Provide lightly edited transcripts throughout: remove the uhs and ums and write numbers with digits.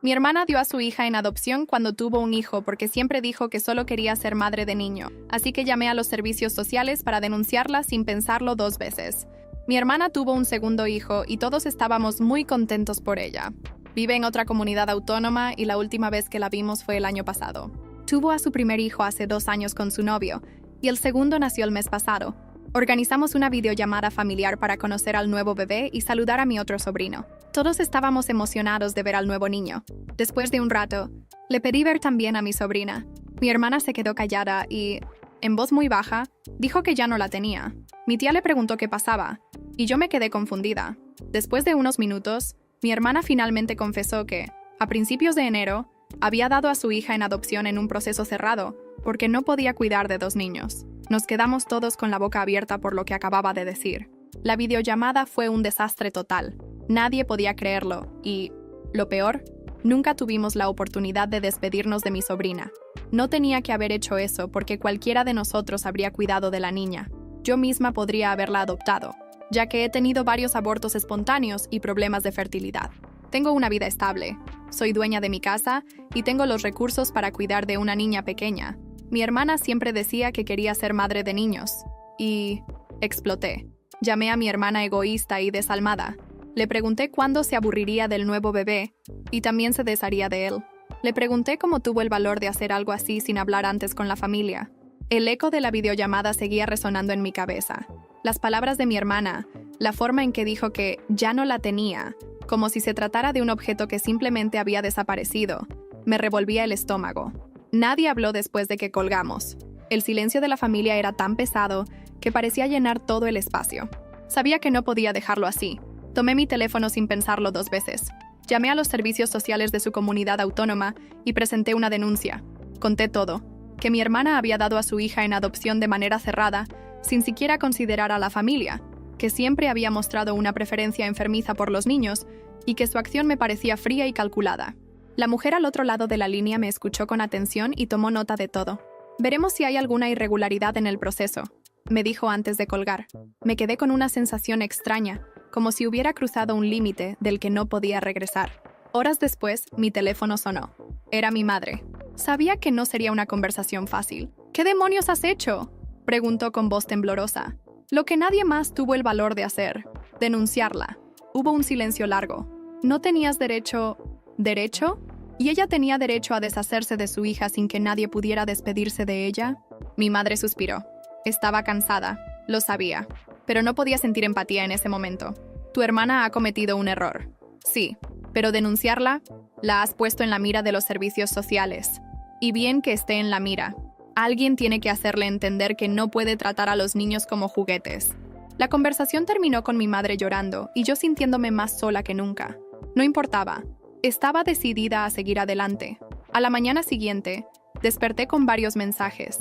Mi hermana dio a su hija en adopción cuando tuvo un hijo porque siempre dijo que solo quería ser madre de niño, así que llamé a los servicios sociales para denunciarla sin pensarlo 2 veces. Mi hermana tuvo un segundo hijo y todos estábamos muy contentos por ella. Vive en otra comunidad autónoma y la última vez que la vimos fue el año pasado. Tuvo a su primer hijo hace 2 años con su novio y el segundo nació el mes pasado. Organizamos una videollamada familiar para conocer al nuevo bebé y saludar a mi otro sobrino. Todos estábamos emocionados de ver al nuevo niño. Después de un rato, le pedí ver también a mi sobrina. Mi hermana se quedó callada y, en voz muy baja, dijo que ya no la tenía. Mi tía le preguntó qué pasaba, y yo me quedé confundida. Después de unos minutos, mi hermana finalmente confesó que, a principios de enero, había dado a su hija en adopción en un proceso cerrado, porque no podía cuidar de 2 niños. Nos quedamos todos con la boca abierta por lo que acababa de decir. La videollamada fue un desastre total. Nadie podía creerlo y, lo peor, nunca tuvimos la oportunidad de despedirnos de mi sobrina. No tenía que haber hecho eso porque cualquiera de nosotros habría cuidado de la niña. Yo misma podría haberla adoptado, ya que he tenido varios abortos espontáneos y problemas de fertilidad. Tengo una vida estable, soy dueña de mi casa y tengo los recursos para cuidar de una niña pequeña. Mi hermana siempre decía que quería ser madre de niños. Y exploté. Llamé a mi hermana egoísta y desalmada. Le pregunté cuándo se aburriría del nuevo bebé y también se desharía de él. Le pregunté cómo tuvo el valor de hacer algo así sin hablar antes con la familia. El eco de la videollamada seguía resonando en mi cabeza. Las palabras de mi hermana, la forma en que dijo que ya no la tenía, como si se tratara de un objeto que simplemente había desaparecido, me revolvía el estómago. Nadie habló después de que colgamos. El silencio de la familia era tan pesado que parecía llenar todo el espacio. Sabía que no podía dejarlo así. Tomé mi teléfono sin pensarlo 2 veces. Llamé a los servicios sociales de su comunidad autónoma y presenté una denuncia. Conté todo, que mi hermana había dado a su hija en adopción de manera cerrada, sin siquiera considerar a la familia, que siempre había mostrado una preferencia enfermiza por los niños y que su acción me parecía fría y calculada. La mujer al otro lado de la línea me escuchó con atención y tomó nota de todo. Veremos si hay alguna irregularidad en el proceso, me dijo antes de colgar. Me quedé con una sensación extraña, como si hubiera cruzado un límite del que no podía regresar. Horas después, mi teléfono sonó. Era mi madre. Sabía que no sería una conversación fácil. ¿Qué demonios has hecho?, preguntó con voz temblorosa. Lo que nadie más tuvo el valor de hacer: denunciarla. Hubo un silencio largo. ¿No tenías derecho? ¿Derecho? ¿Y ella tenía derecho a deshacerse de su hija sin que nadie pudiera despedirse de ella? Mi madre suspiró. Estaba cansada, lo sabía, pero no podía sentir empatía en ese momento. Tu hermana ha cometido un error. Sí, pero denunciarla, la has puesto en la mira de los servicios sociales. Y bien que esté en la mira. Alguien tiene que hacerle entender que no puede tratar a los niños como juguetes. La conversación terminó con mi madre llorando y yo sintiéndome más sola que nunca. No importaba. Estaba decidida a seguir adelante. A la mañana siguiente, desperté con varios mensajes.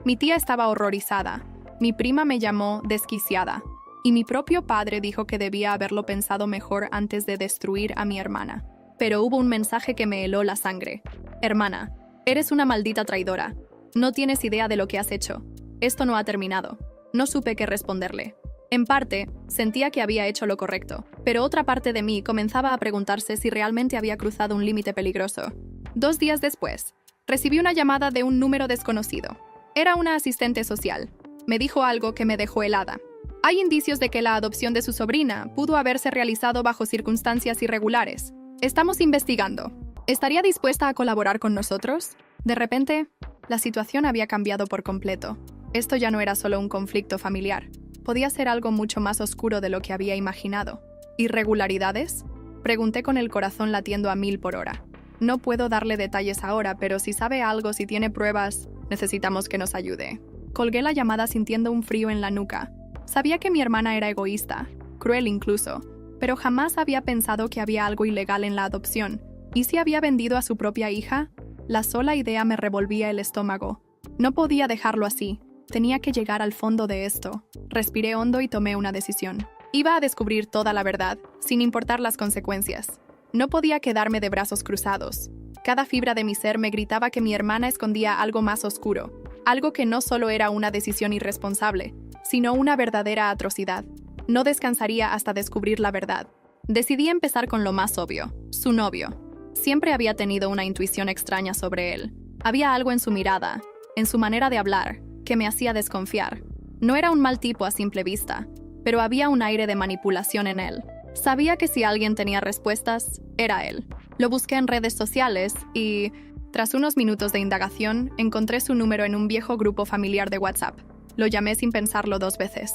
Mi tía estaba horrorizada. Mi prima me llamó desquiciada. Y mi propio padre dijo que debía haberlo pensado mejor antes de destruir a mi hermana. Pero hubo un mensaje que me heló la sangre. Hermana, eres una maldita traidora. No tienes idea de lo que has hecho. Esto no ha terminado. No supe qué responderle. En parte, sentía que había hecho lo correcto, pero otra parte de mí comenzaba a preguntarse si realmente había cruzado un límite peligroso. 2 días después, recibí una llamada de un número desconocido. Era una asistente social. Me dijo algo que me dejó helada. Hay indicios de que la adopción de su sobrina pudo haberse realizado bajo circunstancias irregulares. Estamos investigando. ¿Estaría dispuesta a colaborar con nosotros? De repente, la situación había cambiado por completo. Esto ya no era solo un conflicto familiar. Podía ser algo mucho más oscuro de lo que había imaginado. ¿Irregularidades? Pregunté con el corazón latiendo a 1000 por hora. No puedo darle detalles ahora, pero si sabe algo, si tiene pruebas, necesitamos que nos ayude. Colgué la llamada sintiendo un frío en la nuca. Sabía que mi hermana era egoísta, cruel incluso, pero jamás había pensado que había algo ilegal en la adopción. ¿Y si había vendido a su propia hija? La sola idea me revolvía el estómago. No podía dejarlo así. Tenía que llegar al fondo de esto. Respiré hondo y tomé una decisión. Iba a descubrir toda la verdad, sin importar las consecuencias. No podía quedarme de brazos cruzados. Cada fibra de mi ser me gritaba que mi hermana escondía algo más oscuro, algo que no solo era una decisión irresponsable, sino una verdadera atrocidad. No descansaría hasta descubrir la verdad. Decidí empezar con lo más obvio: su novio. Siempre había tenido una intuición extraña sobre él. Había algo en su mirada, en su manera de hablar, que me hacía desconfiar. No era un mal tipo a simple vista, pero había un aire de manipulación en él. Sabía que si alguien tenía respuestas, era él. Lo busqué en redes sociales y, tras unos minutos de indagación, encontré su número en un viejo grupo familiar de WhatsApp. Lo llamé sin pensarlo 2 veces.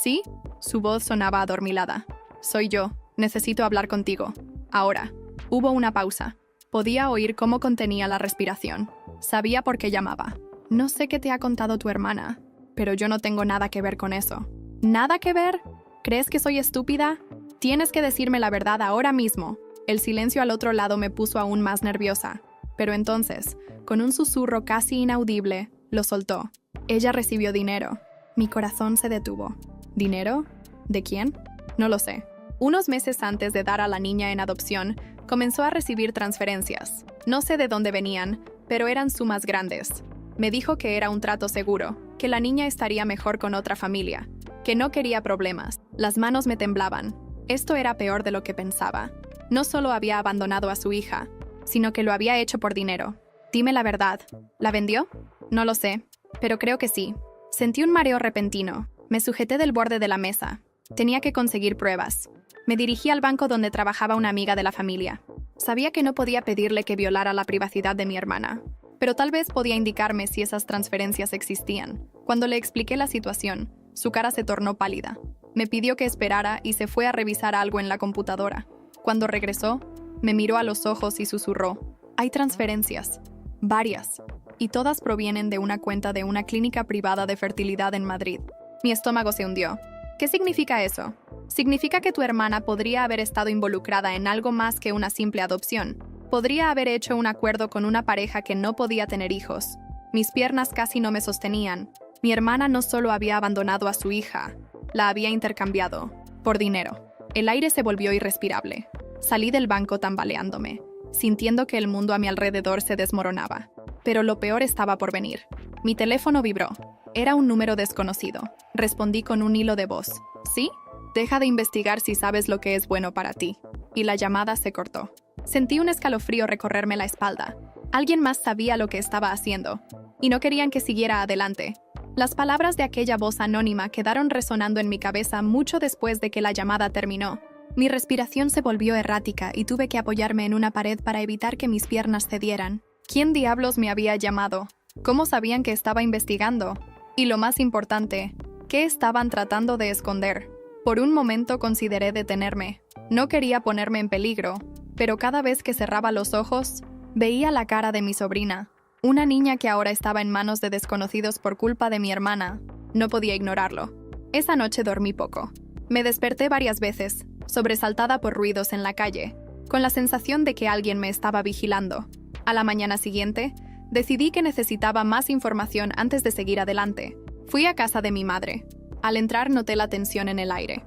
¿Sí? Su voz sonaba adormilada. Soy yo. Necesito hablar contigo. Ahora. Hubo una pausa. Podía oír cómo contenía la respiración. Sabía por qué llamaba. No sé qué te ha contado tu hermana, pero yo no tengo nada que ver con eso. ¿Nada que ver? ¿Crees que soy estúpida? Tienes que decirme la verdad ahora mismo. El silencio al otro lado me puso aún más nerviosa. Pero entonces, con un susurro casi inaudible, lo soltó. Ella recibió dinero. Mi corazón se detuvo. ¿Dinero? ¿De quién? No lo sé. Unos meses antes de dar a la niña en adopción, comenzó a recibir transferencias. No sé de dónde venían, pero eran sumas grandes. Me dijo que era un trato seguro, que la niña estaría mejor con otra familia, que no quería problemas. Las manos me temblaban. Esto era peor de lo que pensaba. No solo había abandonado a su hija, sino que lo había hecho por dinero. Dime la verdad. ¿La vendió? No lo sé, pero creo que sí. Sentí un mareo repentino. Me sujeté del borde de la mesa. Tenía que conseguir pruebas. Me dirigí al banco donde trabajaba una amiga de la familia. Sabía que no podía pedirle que violara la privacidad de mi hermana, pero tal vez podía indicarme si esas transferencias existían. Cuando le expliqué la situación, su cara se tornó pálida. Me pidió que esperara y se fue a revisar algo en la computadora. Cuando regresó, me miró a los ojos y susurró: hay transferencias, varias, y todas provienen de una cuenta de una clínica privada de fertilidad en Madrid. Mi estómago se hundió. ¿Qué significa eso? Significa que tu hermana podría haber estado involucrada en algo más que una simple adopción. Podría haber hecho un acuerdo con una pareja que no podía tener hijos. Mis piernas casi no me sostenían. Mi hermana no solo había abandonado a su hija, la había intercambiado por dinero. El aire se volvió irrespirable. Salí del banco tambaleándome, sintiendo que el mundo a mi alrededor se desmoronaba. Pero lo peor estaba por venir. Mi teléfono vibró. Era un número desconocido. Respondí con un hilo de voz. ¿Sí? Deja de investigar si sabes lo que es bueno para ti. Y la llamada se cortó. Sentí un escalofrío recorrerme la espalda. Alguien más sabía lo que estaba haciendo, y no querían que siguiera adelante. Las palabras de aquella voz anónima quedaron resonando en mi cabeza mucho después de que la llamada terminó. Mi respiración se volvió errática y tuve que apoyarme en una pared para evitar que mis piernas cedieran. ¿Quién diablos me había llamado? ¿Cómo sabían que estaba investigando? Y lo más importante, ¿qué estaban tratando de esconder? Por un momento consideré detenerme. No quería ponerme en peligro, pero cada vez que cerraba los ojos, veía la cara de mi sobrina, una niña que ahora estaba en manos de desconocidos por culpa de mi hermana. No podía ignorarlo. Esa noche dormí poco. Me desperté varias veces, sobresaltada por ruidos en la calle, con la sensación de que alguien me estaba vigilando. A la mañana siguiente, decidí que necesitaba más información antes de seguir adelante. Fui a casa de mi madre. Al entrar noté la tensión en el aire.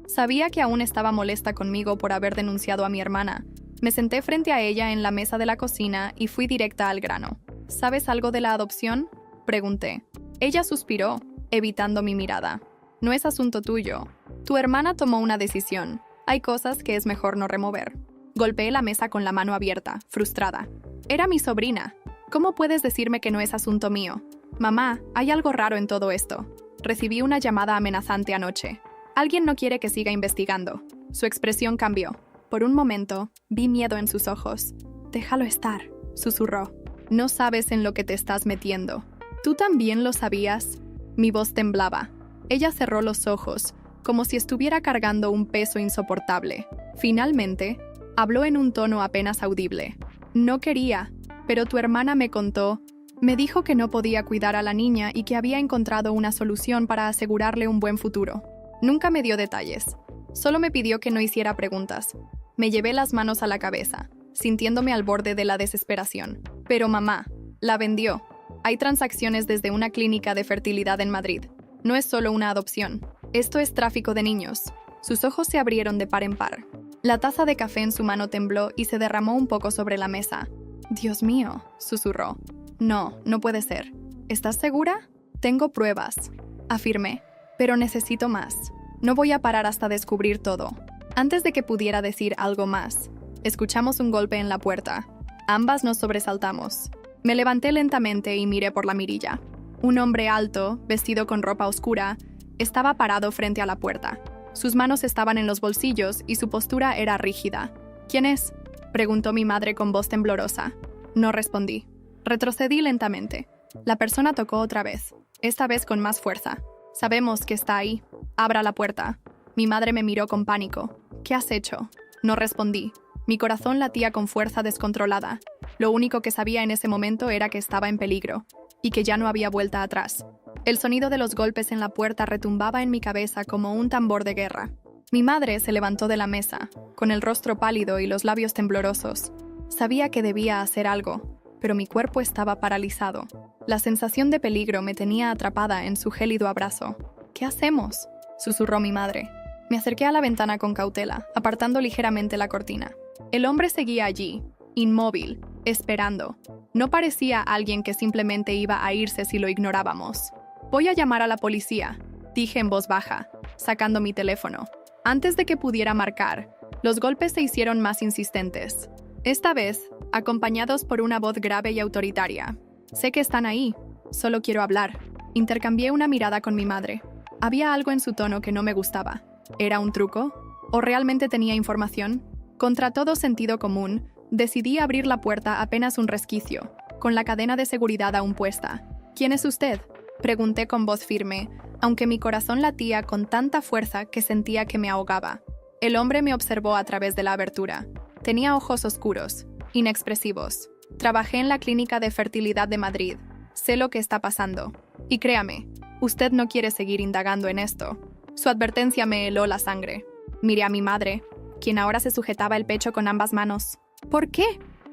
Sabía que aún estaba molesta conmigo por haber denunciado a mi hermana. Me senté frente a ella en la mesa de la cocina y fui directa al grano. ¿Sabes algo de la adopción?, pregunté. Ella suspiró, evitando mi mirada. No es asunto tuyo. Tu hermana tomó una decisión. Hay cosas que es mejor no remover. Golpeé la mesa con la mano abierta, frustrada. Era mi sobrina. ¿Cómo puedes decirme que no es asunto mío? Mamá, hay algo raro en todo esto. Recibí una llamada amenazante anoche. Alguien no quiere que siga investigando. Su expresión cambió. Por un momento, vi miedo en sus ojos. Déjalo estar, susurró. No sabes en lo que te estás metiendo. ¿Tú también lo sabías? Mi voz temblaba. Ella cerró los ojos, como si estuviera cargando un peso insoportable. Finalmente, habló en un tono apenas audible. No quería, pero tu hermana me contó. Me dijo que no podía cuidar a la niña y que había encontrado una solución para asegurarle un buen futuro. Nunca me dio detalles. Solo me pidió que no hiciera preguntas. Me llevé las manos a la cabeza, sintiéndome al borde de la desesperación. Pero mamá, la vendió. Hay transacciones desde una clínica de fertilidad en Madrid. No es solo una adopción. Esto es tráfico de niños. Sus ojos se abrieron de par en par. La taza de café en su mano tembló y se derramó un poco sobre la mesa. Dios mío, susurró. No, no puede ser. ¿Estás segura? Tengo pruebas, afirmé. Pero necesito más. No voy a parar hasta descubrir todo. Antes de que pudiera decir algo más, Escuchamos un golpe en la puerta. Ambas nos sobresaltamos. Me levanté lentamente y miré por la mirilla. Un hombre alto, vestido con ropa oscura, estaba parado frente a la puerta. Sus manos estaban en los bolsillos y su postura era rígida. ¿Quién es?, preguntó mi madre con voz temblorosa. No respondí. Retrocedí lentamente. La persona tocó otra vez, esta vez con más fuerza. Sabemos que está ahí. Abra la puerta. Mi madre me miró con pánico. ¿Qué has hecho? No respondí. Mi corazón latía con fuerza descontrolada. Lo único que sabía en ese momento era que estaba en peligro y que ya no había vuelta atrás. El sonido de los golpes en la puerta retumbaba en mi cabeza como un tambor de guerra. Mi madre se levantó de la mesa, con el rostro pálido y los labios temblorosos. Sabía que debía hacer algo, pero mi cuerpo estaba paralizado. La sensación de peligro me tenía atrapada en su gélido abrazo. ¿Qué hacemos?, susurró mi madre. Me acerqué a la ventana con cautela, apartando ligeramente la cortina. El hombre seguía allí, inmóvil, esperando. No parecía alguien que simplemente iba a irse si lo ignorábamos. Voy a llamar a la policía, dije en voz baja, sacando mi teléfono. Antes de que pudiera marcar, los golpes se hicieron más insistentes. Esta vez, acompañados por una voz grave y autoritaria. Sé que están ahí, solo quiero hablar. Intercambié una mirada con mi madre. Había algo en su tono que no me gustaba. ¿Era un truco? ¿O realmente tenía información? Contra todo sentido común, decidí abrir la puerta apenas un resquicio, con la cadena de seguridad aún puesta. ¿Quién es usted?, pregunté con voz firme, aunque mi corazón latía con tanta fuerza que sentía que me ahogaba. El hombre me observó a través de la abertura. Tenía ojos oscuros, inexpresivos. Trabajé en la clínica de fertilidad de Madrid. Sé lo que está pasando. Y créame, usted no quiere seguir indagando en esto. Su advertencia me heló la sangre. Miré a mi madre, quien ahora se sujetaba el pecho con ambas manos. ¿Por qué?,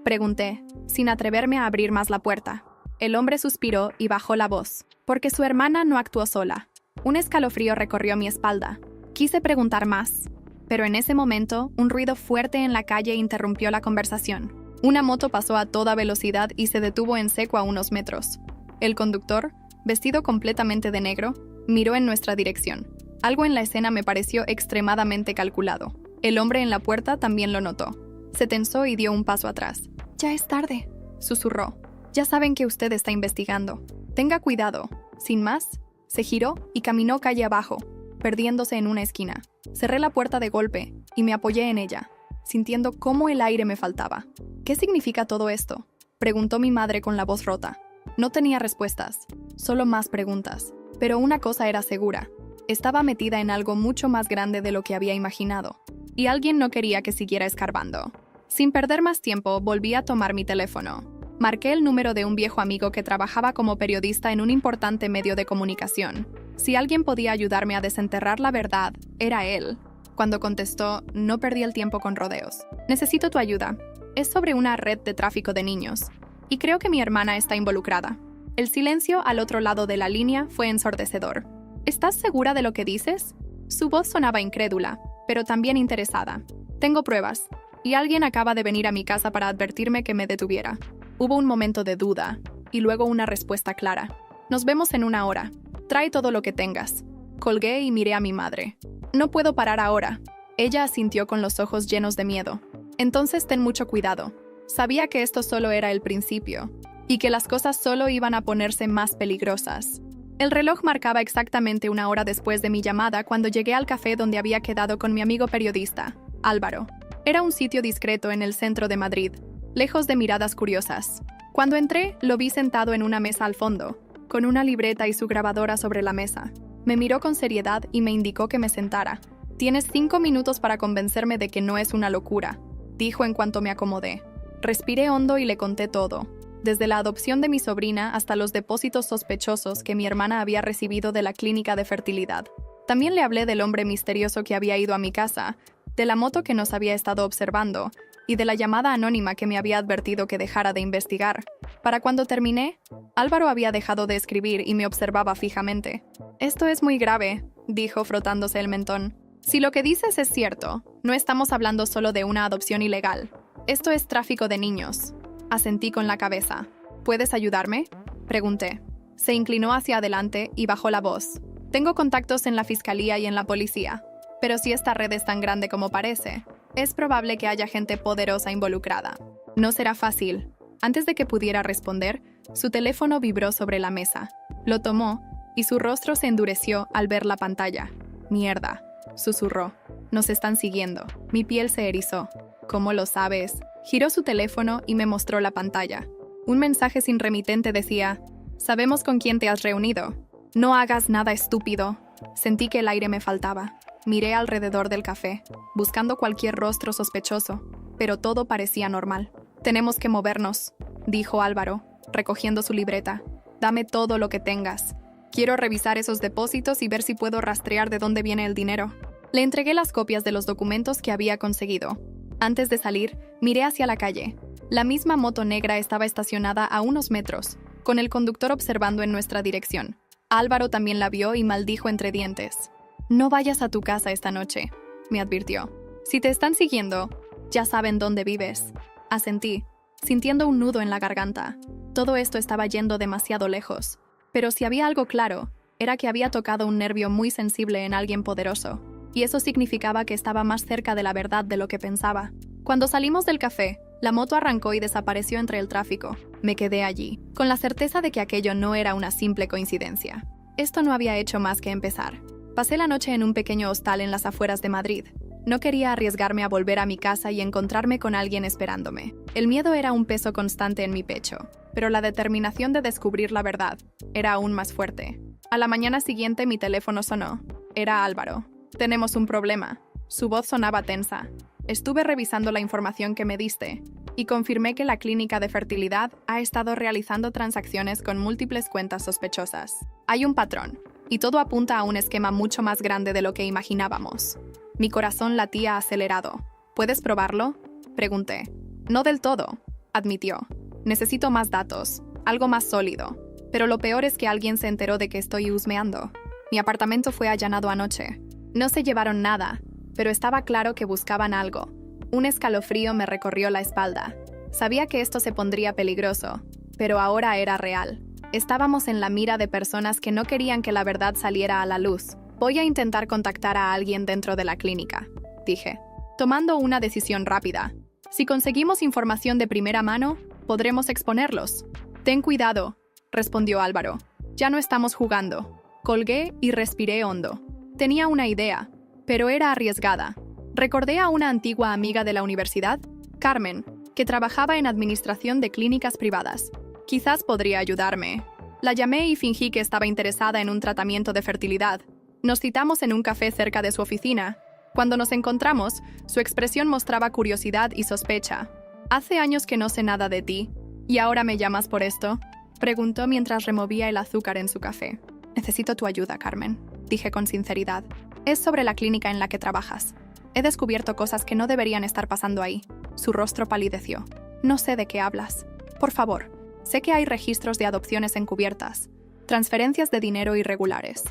pregunté, sin atreverme a abrir más la puerta. El hombre suspiró y bajó la voz. Porque su hermana no actuó sola. Un escalofrío recorrió mi espalda. Quise preguntar más, pero en ese momento, un ruido fuerte en la calle interrumpió la conversación. Una moto pasó a toda velocidad y se detuvo en seco a unos metros. El conductor, vestido completamente de negro, miró en nuestra dirección. Algo en la escena me pareció extremadamente calculado. El hombre en la puerta también lo notó. Se tensó y dio un paso atrás. «Ya es tarde», susurró. «Ya saben que usted está investigando. Tenga cuidado». Sin más, se giró y caminó calle abajo, perdiéndose en una esquina. Cerré la puerta de golpe y me apoyé en ella, sintiendo cómo el aire me faltaba. «¿Qué significa todo esto?», preguntó mi madre con la voz rota. No tenía respuestas, solo más preguntas. Pero una cosa era segura. Estaba metida en algo mucho más grande de lo que había imaginado. Y alguien no quería que siguiera escarbando. Sin perder más tiempo, volví a tomar mi teléfono. Marqué el número de un viejo amigo que trabajaba como periodista en un importante medio de comunicación. Si alguien podía ayudarme a desenterrar la verdad, era él. Cuando contestó, no perdí el tiempo con rodeos. «Necesito tu ayuda. Es sobre una red de tráfico de niños. Y creo que mi hermana está involucrada». El silencio al otro lado de la línea fue ensordecedor. «¿Estás segura de lo que dices?». Su voz sonaba incrédula, pero también interesada. «Tengo pruebas. Y alguien acaba de venir a mi casa para advertirme que me detuviera». Hubo un momento de duda, y luego una respuesta clara. «Nos vemos en una hora. Trae todo lo que tengas». Colgué y miré a mi madre. «No puedo parar ahora». Ella asintió con los ojos llenos de miedo. «Entonces ten mucho cuidado». Sabía que esto solo era el principio, y que las cosas solo iban a ponerse más peligrosas. El reloj marcaba exactamente una hora después de mi llamada cuando llegué al café donde había quedado con mi amigo periodista, Álvaro. Era un sitio discreto en el centro de Madrid, lejos de miradas curiosas. Cuando entré, lo vi sentado en una mesa al fondo, con una libreta y su grabadora sobre la mesa. Me miró con seriedad y me indicó que me sentara. «Tienes 5 minutos para convencerme de que no es una locura», dijo en cuanto me acomodé. Respiré hondo y le conté todo, desde la adopción de mi sobrina hasta los depósitos sospechosos que mi hermana había recibido de la clínica de fertilidad. También le hablé del hombre misterioso que había ido a mi casa, de la moto que nos había estado observando, y de la llamada anónima que me había advertido que dejara de investigar. Para cuando terminé, Álvaro había dejado de escribir y me observaba fijamente. «Esto es muy grave», dijo frotándose el mentón. «Si lo que dices es cierto, no estamos hablando solo de una adopción ilegal. Esto es tráfico de niños». Asentí con la cabeza. «¿Puedes ayudarme?», pregunté. Se inclinó hacia adelante y bajó la voz. «Tengo contactos en la fiscalía y en la policía. Pero si esta red es tan grande como parece, Es probable que haya gente poderosa involucrada. No será fácil. Antes de que pudiera responder, su teléfono vibró sobre la mesa. Lo tomó y su rostro se endureció al ver la pantalla. «Mierda», susurró. «Nos están siguiendo». Mi piel se erizó. «¿Cómo lo sabes?» Giró su teléfono y me mostró la pantalla. Un mensaje sin remitente decía: «Sabemos con quién te has reunido. No hagas nada estúpido». Sentí que el aire me faltaba. Miré alrededor del café, buscando cualquier rostro sospechoso, pero todo parecía normal. «Tenemos que movernos», dijo Álvaro, recogiendo su libreta. «Dame todo lo que tengas. Quiero revisar esos depósitos y ver si puedo rastrear de dónde viene el dinero». Le entregué las copias de los documentos que había conseguido. Antes de salir, miré hacia la calle. La misma moto negra estaba estacionada a unos metros, con el conductor observando en nuestra dirección. Álvaro también la vio y maldijo entre dientes. «No vayas a tu casa esta noche», me advirtió. «Si te están siguiendo, ya saben dónde vives». Asentí, sintiendo un nudo en la garganta. Todo esto estaba yendo demasiado lejos. Pero si había algo claro, era que había tocado un nervio muy sensible en alguien poderoso. Y eso significaba que estaba más cerca de la verdad de lo que pensaba. Cuando salimos del café, la moto arrancó y desapareció entre el tráfico. Me quedé allí, con la certeza de que aquello no era una simple coincidencia. Esto no había hecho más que empezar. Pasé la noche en un pequeño hostal en las afueras de Madrid. No quería arriesgarme a volver a mi casa y encontrarme con alguien esperándome. El miedo era un peso constante en mi pecho, pero la determinación de descubrir la verdad era aún más fuerte. A la mañana siguiente mi teléfono sonó. Era Álvaro. «Tenemos un problema». Su voz sonaba tensa. «Estuve revisando la información que me diste y confirmé que la clínica de fertilidad ha estado realizando transacciones con múltiples cuentas sospechosas. Hay un patrón, y todo apunta a un esquema mucho más grande de lo que imaginábamos». Mi corazón latía acelerado. «¿Puedes probarlo?», pregunté. «No del todo», admitió. «Necesito más datos, algo más sólido. Pero lo peor es que alguien se enteró de que estoy husmeando. Mi apartamento fue allanado anoche. No se llevaron nada, pero estaba claro que buscaban algo. Un escalofrío me recorrió la espalda. Sabía que esto se pondría peligroso, pero ahora era real. Estábamos en la mira de personas que no querían que la verdad saliera a la luz. «Voy a intentar contactar a alguien dentro de la clínica», dije, tomando una decisión rápida. «Si conseguimos información de primera mano, podremos exponerlos». «Ten cuidado», respondió Álvaro. «Ya no estamos jugando». Colgué y respiré hondo. Tenía una idea, pero era arriesgada. Recordé a una antigua amiga de la universidad, Carmen, que trabajaba en administración de clínicas privadas. Quizás podría ayudarme. La llamé y fingí que estaba interesada en un tratamiento de fertilidad. Nos citamos en un café cerca de su oficina. Cuando nos encontramos, su expresión mostraba curiosidad y sospecha. «Hace años que no sé nada de ti. ¿Y ahora me llamas por esto?», preguntó mientras removía el azúcar en su café. «Necesito tu ayuda, Carmen», dije con sinceridad. «Es sobre la clínica en la que trabajas. He descubierto cosas que no deberían estar pasando ahí». Su rostro palideció. «No sé de qué hablas. Por favor, sé que hay registros de adopciones encubiertas, transferencias de dinero irregulares.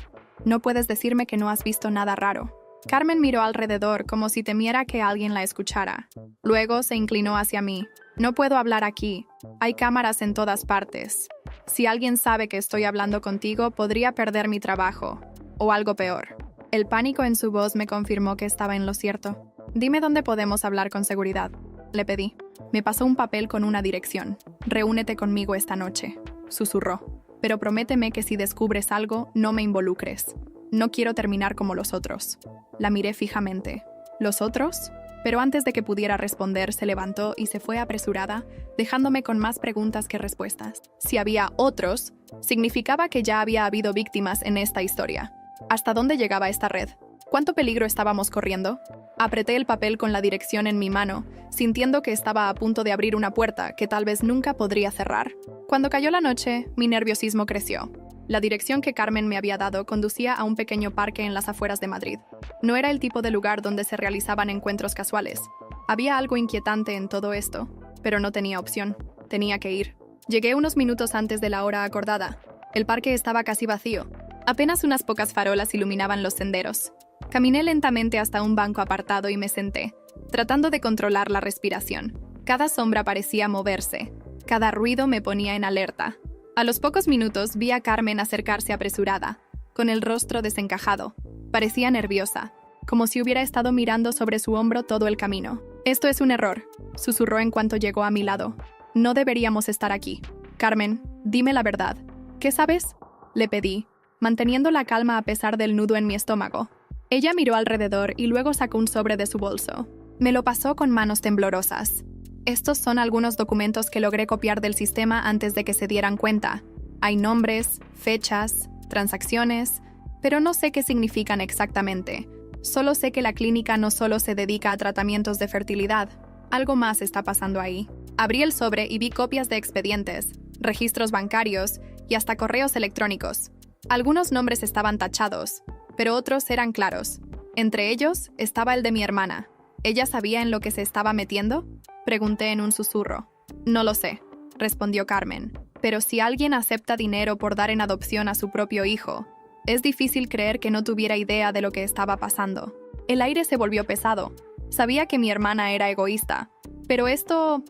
No puedes decirme que no has visto nada raro». Carmen miró alrededor como si temiera que alguien la escuchara. Luego se inclinó hacia mí. «No puedo hablar aquí. Hay cámaras en todas partes. Si alguien sabe que estoy hablando contigo, podría perder mi trabajo. O algo peor». El pánico en su voz me confirmó que estaba en lo cierto. «Dime dónde podemos hablar con seguridad», le pedí. Me pasó un papel con una dirección. «Reúnete conmigo esta noche», susurró. «Pero prométeme que si descubres algo, no me involucres. No quiero terminar como los otros». La miré fijamente. ¿Los otros? Pero antes de que pudiera responder, se levantó y se fue apresurada, dejándome con más preguntas que respuestas. Si había otros, significaba que ya había habido víctimas en esta historia. ¿Hasta dónde llegaba esta red? ¿Cuánto peligro estábamos corriendo? Apreté el papel con la dirección en mi mano, sintiendo que estaba a punto de abrir una puerta que tal vez nunca podría cerrar. Cuando cayó la noche, mi nerviosismo creció. La dirección que Carmen me había dado conducía a un pequeño parque en las afueras de Madrid. No era el tipo de lugar donde se realizaban encuentros casuales. Había algo inquietante en todo esto, pero no tenía opción. Tenía que ir. Llegué unos minutos antes de la hora acordada. El parque estaba casi vacío. Apenas unas pocas farolas iluminaban los senderos. Caminé lentamente hasta un banco apartado y me senté, tratando de controlar la respiración. Cada sombra parecía moverse. Cada ruido me ponía en alerta. A los pocos minutos vi a Carmen acercarse apresurada, con el rostro desencajado. Parecía nerviosa. como si hubiera estado mirando sobre su hombro todo el camino. «Esto es un error», susurró en cuanto llegó a mi lado. «No deberíamos estar aquí. Carmen, dime la verdad. ¿Qué sabes?», le pedí, manteniendo la calma a pesar del nudo en mi estómago. Ella miró alrededor y luego sacó un sobre de su bolso. Me lo pasó con manos temblorosas. «Estos son algunos documentos que logré copiar del sistema antes de que se dieran cuenta. Hay nombres, fechas, transacciones, pero no sé qué significan exactamente. Solo sé que la clínica no solo se dedica a tratamientos de fertilidad. Algo más está pasando ahí». Abrí el sobre y vi copias de expedientes, registros bancarios y hasta correos electrónicos. Algunos nombres estaban tachados, pero otros eran claros. Entre ellos estaba el de mi hermana. ¿Ella sabía en lo que se estaba metiendo?, pregunté en un susurro. «No lo sé», respondió Carmen. «Pero si alguien acepta dinero por dar en adopción a su propio hijo, es difícil creer que no tuviera idea de lo que estaba pasando». El aire se volvió pesado. Sabía que mi hermana era egoísta, pero esto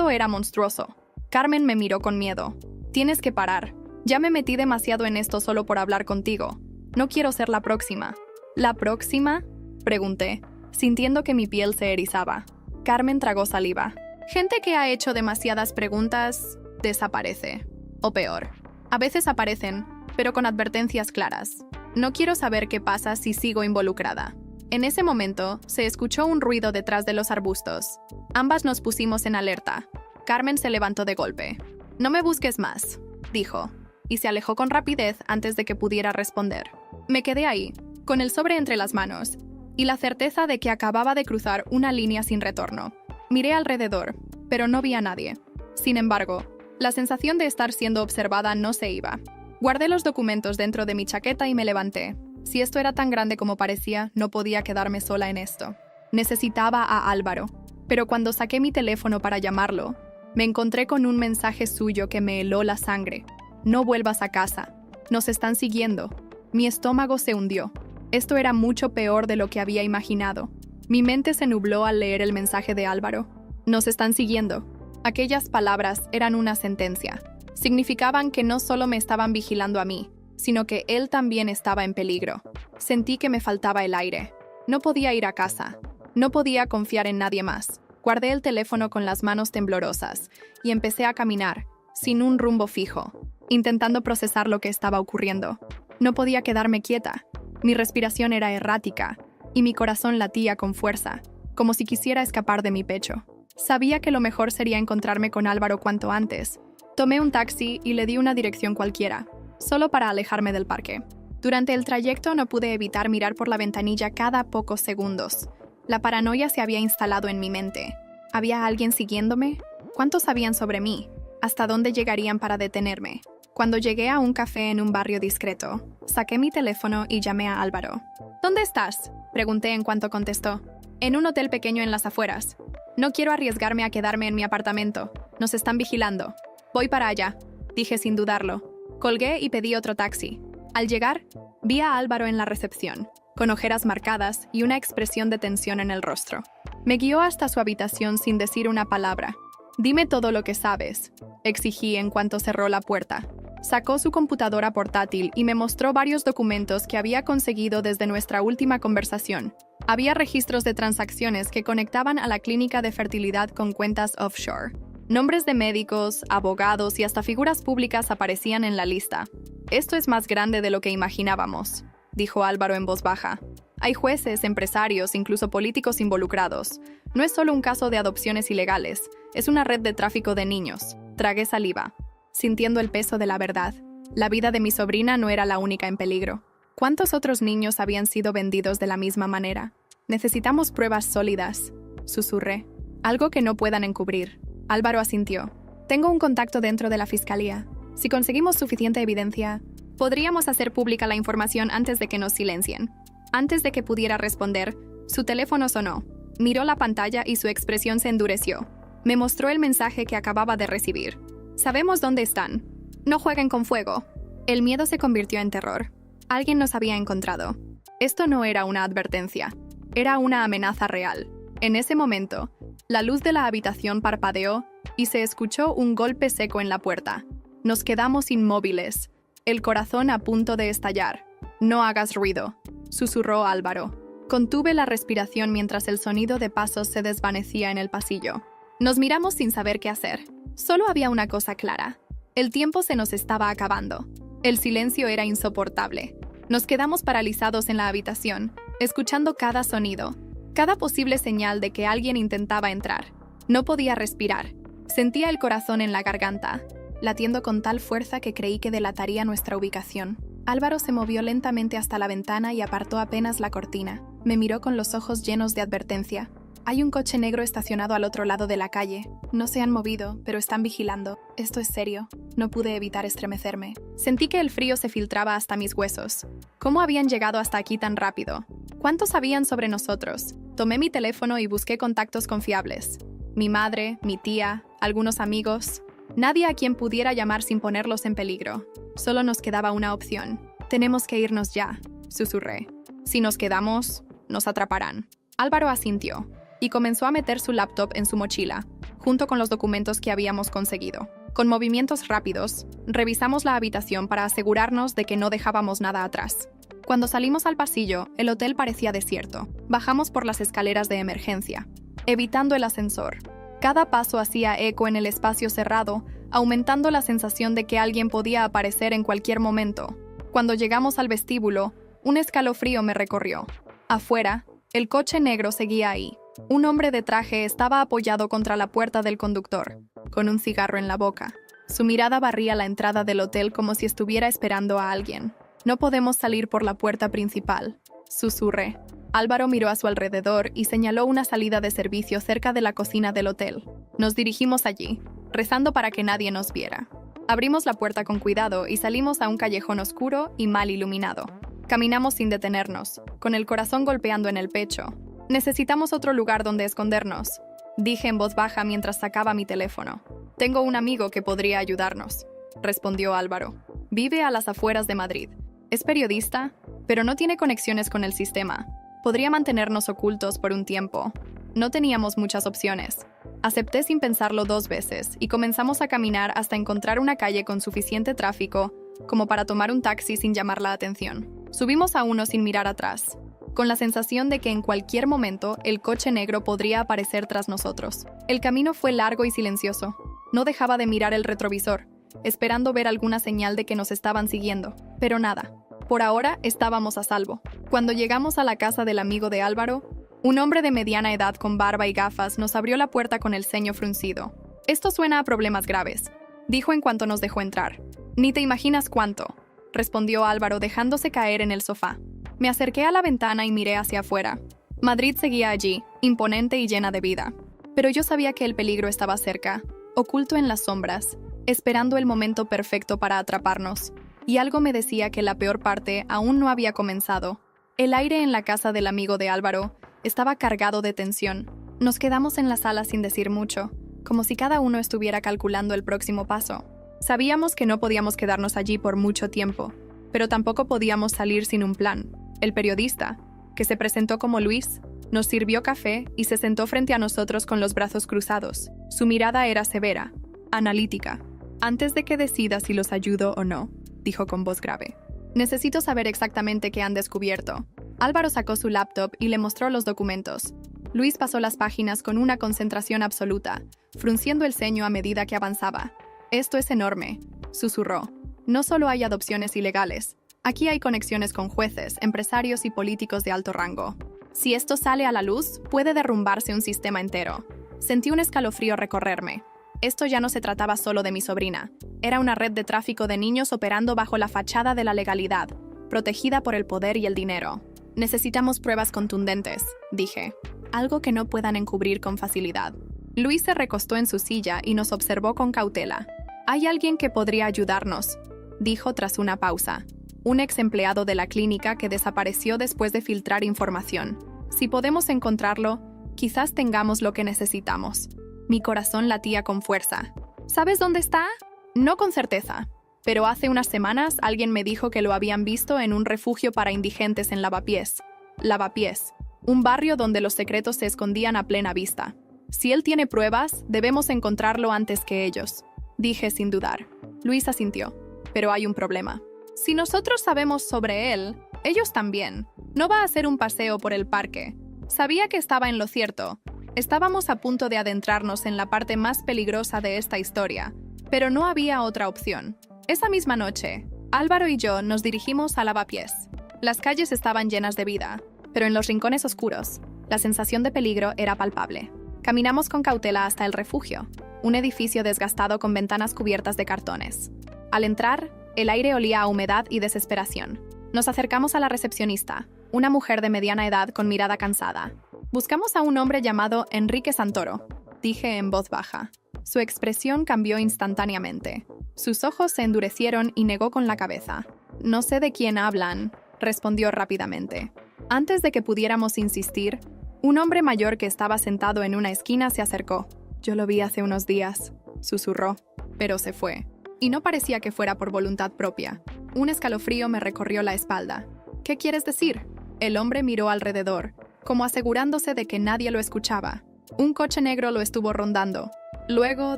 era monstruoso. Carmen me miró con miedo. «Tienes que parar. Ya me metí demasiado en esto solo por hablar contigo. No quiero ser la próxima». «¿La próxima?», pregunté, sintiendo que mi piel se erizaba. Carmen tragó saliva. «Gente que ha hecho demasiadas preguntas desaparece. O peor, a veces aparecen, pero con advertencias claras. No quiero saber qué pasa si sigo involucrada». En ese momento, se escuchó un ruido detrás de los arbustos. Ambas nos pusimos en alerta. Carmen se levantó de golpe. «No me busques más», dijo, y se alejó con rapidez antes de que pudiera responder. Me quedé ahí, con el sobre entre las manos, y la certeza de que acababa de cruzar una línea sin retorno. Miré alrededor, pero no vi a nadie. Sin embargo, la sensación de estar siendo observada no se iba. Guardé los documentos dentro de mi chaqueta y me levanté. Si esto era tan grande como parecía, no podía quedarme sola en esto. Necesitaba a Álvaro, pero cuando saqué mi teléfono para llamarlo, me encontré con un mensaje suyo que me heló la sangre. «No vuelvas a casa. Nos están siguiendo». Mi estómago se hundió. Esto era mucho peor de lo que había imaginado. Mi mente se nubló al leer el mensaje de Álvaro. «Nos están siguiendo». Aquellas palabras eran una sentencia. Significaban que no solo me estaban vigilando a mí, sino que él también estaba en peligro. Sentí que me faltaba el aire. No podía ir a casa. No podía confiar en nadie más. Guardé el teléfono con las manos temblorosas y empecé a caminar, sin un rumbo fijo, intentando procesar lo que estaba ocurriendo. No podía quedarme quieta. Mi respiración era errática y mi corazón latía con fuerza, como si quisiera escapar de mi pecho. Sabía que lo mejor sería encontrarme con Álvaro cuanto antes. Tomé un taxi y le di una dirección cualquiera, solo para alejarme del parque. Durante el trayecto no pude evitar mirar por la ventanilla cada pocos segundos. La paranoia se había instalado en mi mente. ¿Había alguien siguiéndome? ¿Cuántos sabían sobre mí? ¿Hasta dónde llegarían para detenerme? Cuando llegué a un café en un barrio discreto, saqué mi teléfono y llamé a Álvaro. «¿Dónde estás?», pregunté en cuanto contestó. «En un hotel pequeño en las afueras. No quiero arriesgarme a quedarme en mi apartamento. Nos están vigilando». «Voy para allá», dije sin dudarlo. Colgué y pedí otro taxi. Al llegar, vi a Álvaro en la recepción, con ojeras marcadas y una expresión de tensión en el rostro. Me guió hasta su habitación sin decir una palabra. «Dime todo lo que sabes», exigí en cuanto cerró la puerta. Sacó su computadora portátil y me mostró varios documentos que había conseguido desde nuestra última conversación. Había registros de transacciones que conectaban a la clínica de fertilidad con cuentas offshore. Nombres de médicos, abogados y hasta figuras públicas aparecían en la lista. «Esto es más grande de lo que imaginábamos», dijo Álvaro en voz baja. «Hay jueces, empresarios, incluso políticos involucrados. No es solo un caso de adopciones ilegales, es una red de tráfico de niños». Tragué saliva, sintiendo el peso de la verdad. La vida de mi sobrina no era la única en peligro. ¿Cuántos otros niños habían sido vendidos de la misma manera? «Necesitamos pruebas sólidas», susurré. «Algo que no puedan encubrir». Álvaro asintió. «Tengo un contacto dentro de la fiscalía. Si conseguimos suficiente evidencia, podríamos hacer pública la información antes de que nos silencien». Antes de que pudiera responder, su teléfono sonó. Miró la pantalla y su expresión se endureció. Me mostró el mensaje que acababa de recibir. «Sabemos dónde están. No jueguen con fuego». El miedo se convirtió en terror. Alguien nos había encontrado. Esto no era una advertencia. Era una amenaza real. En ese momento, la luz de la habitación parpadeó y se escuchó un golpe seco en la puerta. Nos quedamos inmóviles, el corazón a punto de estallar. «No hagas ruido», susurró Álvaro. Contuve la respiración mientras el sonido de pasos se desvanecía en el pasillo. Nos miramos sin saber qué hacer. Solo había una cosa clara. El tiempo se nos estaba acabando. El silencio era insoportable. Nos quedamos paralizados en la habitación, escuchando cada sonido, cada posible señal de que alguien intentaba entrar. No podía respirar. Sentía el corazón en la garganta, latiendo con tal fuerza que creí que delataría nuestra ubicación. Álvaro se movió lentamente hasta la ventana y apartó apenas la cortina. Me miró con los ojos llenos de advertencia. Hay un coche negro estacionado al otro lado de la calle. No se han movido, pero están vigilando. Esto es serio. No pude evitar estremecerme. Sentí que el frío se filtraba hasta mis huesos. ¿Cómo habían llegado hasta aquí tan rápido? ¿Cuánto sabían sobre nosotros? Tomé mi teléfono y busqué contactos confiables. Mi madre, mi tía, algunos amigos. Nadie a quien pudiera llamar sin ponerlos en peligro. Solo nos quedaba una opción. Tenemos que irnos ya, susurré. Si nos quedamos, nos atraparán. Álvaro asintió y comenzó a meter su laptop en su mochila, junto con los documentos que habíamos conseguido. Con movimientos rápidos, revisamos la habitación para asegurarnos de que no dejábamos nada atrás. Cuando salimos al pasillo, el hotel parecía desierto. Bajamos por las escaleras de emergencia, evitando el ascensor. Cada paso hacía eco en el espacio cerrado, aumentando la sensación de que alguien podía aparecer en cualquier momento. Cuando llegamos al vestíbulo, un escalofrío me recorrió. Afuera, el coche negro seguía ahí. Un hombre de traje estaba apoyado contra la puerta del conductor, con un cigarro en la boca. Su mirada barría la entrada del hotel como si estuviera esperando a alguien. No podemos salir por la puerta principal, susurré. Álvaro miró a su alrededor y señaló una salida de servicio cerca de la cocina del hotel. Nos dirigimos allí, rezando para que nadie nos viera. Abrimos la puerta con cuidado y salimos a un callejón oscuro y mal iluminado. Caminamos sin detenernos, con el corazón golpeando en el pecho. Necesitamos otro lugar donde escondernos, dije en voz baja mientras sacaba mi teléfono. Tengo un amigo que podría ayudarnos, respondió Álvaro. Vive a las afueras de Madrid. Es periodista, pero no tiene conexiones con el sistema. Podría mantenernos ocultos por un tiempo. No teníamos muchas opciones. Acepté sin pensarlo 2 veces y comenzamos a caminar hasta encontrar una calle con suficiente tráfico como para tomar un taxi sin llamar la atención. Subimos a uno sin mirar atrás, con la sensación de que en cualquier momento el coche negro podría aparecer tras nosotros. El camino fue largo y silencioso. No dejaba de mirar el retrovisor, esperando ver alguna señal de que nos estaban siguiendo, pero nada. Por ahora estábamos a salvo. Cuando llegamos a la casa del amigo de Álvaro, un hombre de mediana edad con barba y gafas nos abrió la puerta con el ceño fruncido. Esto suena a problemas graves, dijo en cuanto nos dejó entrar. Ni te imaginas cuánto, respondió Álvaro dejándose caer en el sofá. Me acerqué a la ventana y miré hacia afuera. Madrid seguía allí, imponente y llena de vida. Pero yo sabía que el peligro estaba cerca, oculto en las sombras, esperando el momento perfecto para atraparnos. Y algo me decía que la peor parte aún no había comenzado. El aire en la casa del amigo de Álvaro estaba cargado de tensión. Nos quedamos en la sala sin decir mucho, como si cada uno estuviera calculando el próximo paso. Sabíamos que no podíamos quedarnos allí por mucho tiempo, pero tampoco podíamos salir sin un plan. El periodista, que se presentó como Luis, nos sirvió café y se sentó frente a nosotros con los brazos cruzados. Su mirada era severa, analítica. Antes de que decida si los ayudo o no, dijo con voz grave. Necesito saber exactamente qué han descubierto. Álvaro sacó su laptop y le mostró los documentos. Luis pasó las páginas con una concentración absoluta, frunciendo el ceño a medida que avanzaba. Esto es enorme, susurró. No solo hay adopciones ilegales. Aquí hay conexiones con jueces, empresarios y políticos de alto rango. Si esto sale a la luz, puede derrumbarse un sistema entero. Sentí un escalofrío recorrerme. Esto ya no se trataba solo de mi sobrina. Era una red de tráfico de niños operando bajo la fachada de la legalidad, protegida por el poder y el dinero. Necesitamos pruebas contundentes, dije. Algo que no puedan encubrir con facilidad. Luis se recostó en su silla y nos observó con cautela. Hay alguien que podría ayudarnos, dijo tras una pausa. Un ex empleado de la clínica que desapareció después de filtrar información. Si podemos encontrarlo, quizás tengamos lo que necesitamos. Mi corazón latía con fuerza. ¿Sabes dónde está? No con certeza, pero hace unas semanas alguien me dijo que lo habían visto en un refugio para indigentes en Lavapiés. Lavapiés, un barrio donde los secretos se escondían a plena vista. Si él tiene pruebas, debemos encontrarlo antes que ellos, dije sin dudar. Luis asintió, pero hay un problema. Si nosotros sabemos sobre él, ellos también. No va a ser un paseo por el parque. Sabía que estaba en lo cierto. Estábamos a punto de adentrarnos en la parte más peligrosa de esta historia, pero no había otra opción. Esa misma noche, Álvaro y yo nos dirigimos a Lavapiés. Las calles estaban llenas de vida, pero en los rincones oscuros, la sensación de peligro era palpable. Caminamos con cautela hasta el refugio, un edificio desgastado con ventanas cubiertas de cartones. Al entrar, el aire olía a humedad y desesperación. Nos acercamos a la recepcionista, una mujer de mediana edad con mirada cansada. Buscamos a un hombre llamado Enrique Santoro, dije en voz baja. Su expresión cambió instantáneamente. Sus ojos se endurecieron y negó con la cabeza. No sé de quién hablan, respondió rápidamente. Antes de que pudiéramos insistir, un hombre mayor que estaba sentado en una esquina se acercó. Yo lo vi hace unos días, susurró, pero se fue. Y no parecía que fuera por voluntad propia. Un escalofrío me recorrió la espalda. ¿Qué quieres decir? El hombre miró alrededor, como asegurándose de que nadie lo escuchaba. Un coche negro lo estuvo rondando. Luego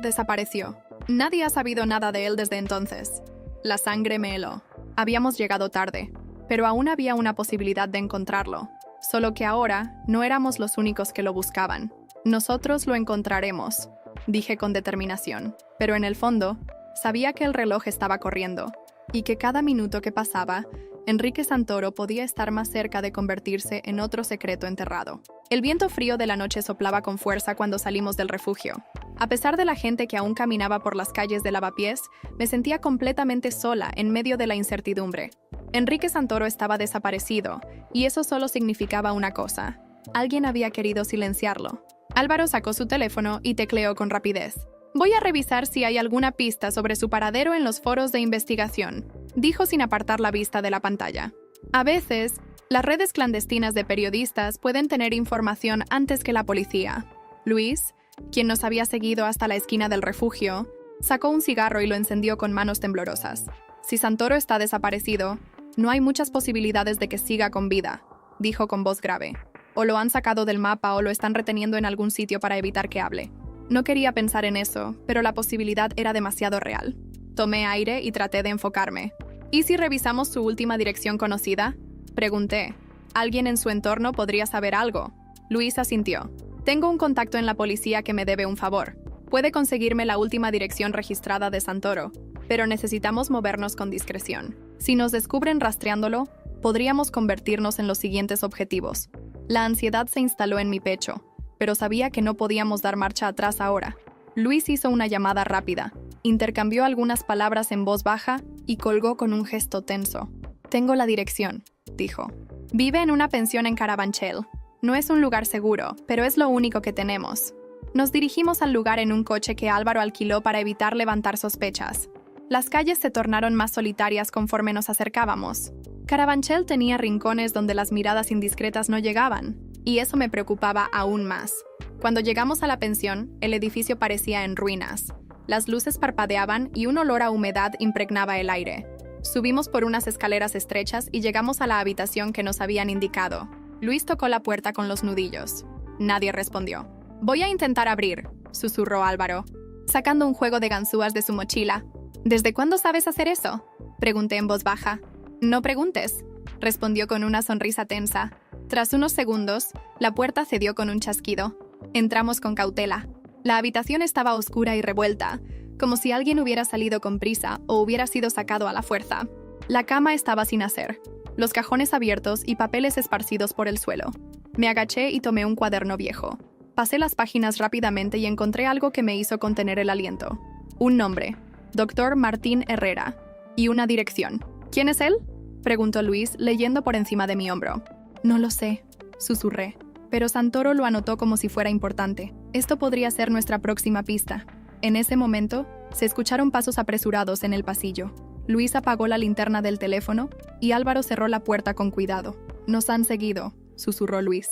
desapareció. Nadie ha sabido nada de él desde entonces. La sangre me heló. Habíamos llegado tarde, pero aún había una posibilidad de encontrarlo. Solo que ahora no éramos los únicos que lo buscaban. Nosotros lo encontraremos, dije con determinación. Pero en el fondo, sabía que el reloj estaba corriendo, y que cada minuto que pasaba, Enrique Santoro podía estar más cerca de convertirse en otro secreto enterrado. El viento frío de la noche soplaba con fuerza cuando salimos del refugio. A pesar de la gente que aún caminaba por las calles de Lavapiés, me sentía completamente sola en medio de la incertidumbre. Enrique Santoro estaba desaparecido, y eso solo significaba una cosa. Alguien había querido silenciarlo. Álvaro sacó su teléfono y tecleó con rapidez. Voy a revisar si hay alguna pista sobre su paradero en los foros de investigación, dijo sin apartar la vista de la pantalla. A veces, las redes clandestinas de periodistas pueden tener información antes que la policía. Luis, quien nos había seguido hasta la esquina del refugio, sacó un cigarro y lo encendió con manos temblorosas. Si Santoro está desaparecido, no hay muchas posibilidades de que siga con vida, dijo con voz grave. O lo han sacado del mapa o lo están reteniendo en algún sitio para evitar que hable. No quería pensar en eso, pero la posibilidad era demasiado real. Tomé aire y traté de enfocarme. ¿Y si revisamos su última dirección conocida? Pregunté. ¿Alguien en su entorno podría saber algo? Luis asintió. Tengo un contacto en la policía que me debe un favor. Puede conseguirme la última dirección registrada de Santoro, pero necesitamos movernos con discreción. Si nos descubren rastreándolo, podríamos convertirnos en los siguientes objetivos. La ansiedad se instaló en mi pecho, pero sabía que no podíamos dar marcha atrás ahora. Luis hizo una llamada rápida, intercambió algunas palabras en voz baja y colgó con un gesto tenso. Tengo la dirección, dijo. Vive en una pensión en Carabanchel. No es un lugar seguro, pero es lo único que tenemos. Nos dirigimos al lugar en un coche que Álvaro alquiló para evitar levantar sospechas. Las calles se tornaron más solitarias conforme nos acercábamos. Carabanchel tenía rincones donde las miradas indiscretas no llegaban, y eso me preocupaba aún más. Cuando llegamos a la pensión, el edificio parecía en ruinas. Las luces parpadeaban y un olor a humedad impregnaba el aire. Subimos por unas escaleras estrechas y llegamos a la habitación que nos habían indicado. Luis tocó la puerta con los nudillos. Nadie respondió. Voy a intentar abrir, susurró Álvaro, sacando un juego de ganzúas de su mochila. ¿Desde cuándo sabes hacer eso?, pregunté en voz baja. No preguntes, respondió con una sonrisa tensa. Tras unos segundos, la puerta cedió con un chasquido. Entramos con cautela. La habitación estaba oscura y revuelta, como si alguien hubiera salido con prisa o hubiera sido sacado a la fuerza. La cama estaba sin hacer, los cajones abiertos y papeles esparcidos por el suelo. Me agaché y tomé un cuaderno viejo. Pasé las páginas rápidamente y encontré algo que me hizo contener el aliento. Un nombre, Dr. Martín Herrera, y una dirección. ¿Quién es él?, preguntó Luis, leyendo por encima de mi hombro. No lo sé, susurré, pero Santoro lo anotó como si fuera importante. Esto podría ser nuestra próxima pista. En ese momento, se escucharon pasos apresurados en el pasillo. Luis apagó la linterna del teléfono y Álvaro cerró la puerta con cuidado. Nos han seguido, susurró Luis.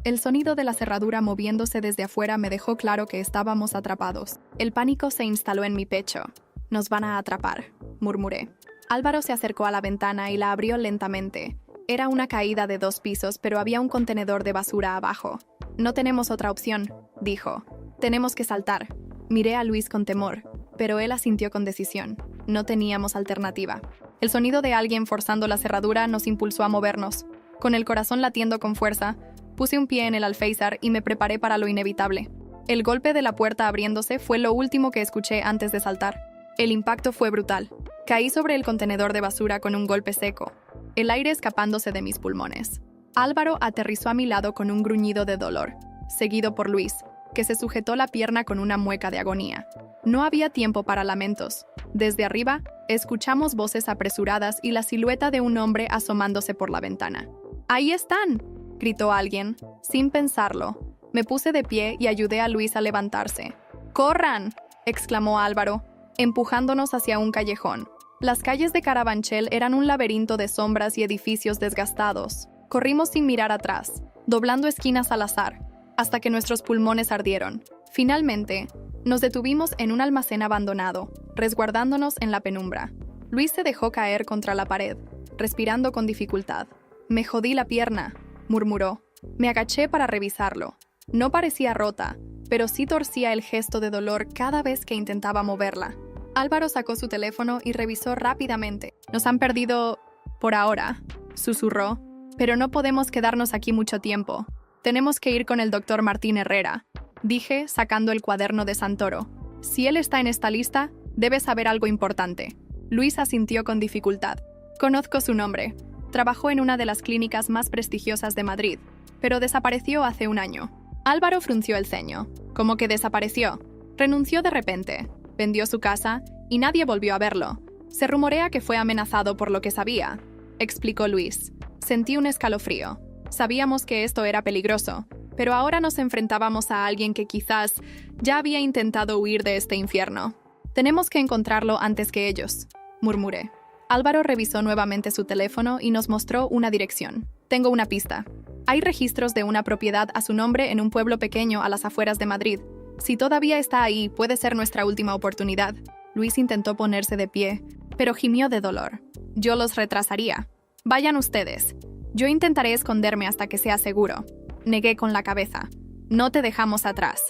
El sonido de la cerradura moviéndose desde afuera me dejó claro que estábamos atrapados. El pánico se instaló en mi pecho. Nos van a atrapar, murmuré. Álvaro se acercó a la ventana y la abrió lentamente. Era una caída de 2 pisos, pero había un contenedor de basura abajo. No tenemos otra opción, dijo. Tenemos que saltar. Miré a Luis con temor, pero él asintió con decisión. No teníamos alternativa. El sonido de alguien forzando la cerradura nos impulsó a movernos. Con el corazón latiendo con fuerza, puse un pie en el alféizar y me preparé para lo inevitable. El golpe de la puerta abriéndose fue lo último que escuché antes de saltar. El impacto fue brutal. Caí sobre el contenedor de basura con un golpe seco, el aire escapándose de mis pulmones. Álvaro aterrizó a mi lado con un gruñido de dolor, seguido por Luis, que se sujetó la pierna con una mueca de agonía. No había tiempo para lamentos. Desde arriba, escuchamos voces apresuradas y la silueta de un hombre asomándose por la ventana. ¡Ahí están!, gritó alguien. Sin pensarlo, me puse de pie y ayudé a Luis a levantarse. ¡Corran!, exclamó Álvaro, empujándonos hacia un callejón. Las calles de Carabanchel eran un laberinto de sombras y edificios desgastados. Corrimos sin mirar atrás, doblando esquinas al azar, hasta que nuestros pulmones ardieron. Finalmente, nos detuvimos en un almacén abandonado, resguardándonos en la penumbra. Luis se dejó caer contra la pared, respirando con dificultad. «Me jodí la pierna», murmuró. Me agaché para revisarlo. No parecía rota, pero sí torcía el gesto de dolor cada vez que intentaba moverla. Álvaro sacó su teléfono y revisó rápidamente. «Nos han perdido por ahora», susurró. «Pero no podemos quedarnos aquí mucho tiempo. Tenemos que ir con el doctor Martín Herrera», dije, sacando el cuaderno de Santoro. «Si él está en esta lista, debe saber algo importante». Luis asintió con dificultad. «Conozco su nombre. Trabajó en una de las clínicas más prestigiosas de Madrid, pero desapareció hace un año». Álvaro frunció el ceño. «¿Cómo que desapareció?» «Renunció de repente. Vendió su casa y nadie volvió a verlo. Se rumorea que fue amenazado por lo que sabía», explicó Luis. Sentí un escalofrío. Sabíamos que esto era peligroso, pero ahora nos enfrentábamos a alguien que quizás ya había intentado huir de este infierno. «Tenemos que encontrarlo antes que ellos», murmuré. Álvaro revisó nuevamente su teléfono y nos mostró una dirección. «Tengo una pista. Hay registros de una propiedad a su nombre en un pueblo pequeño a las afueras de Madrid. Si todavía está ahí, puede ser nuestra última oportunidad». Luis intentó ponerse de pie, pero gimió de dolor. «Yo los retrasaría. Vayan ustedes. Yo intentaré esconderme hasta que sea seguro». Negué con la cabeza. «No te dejamos atrás».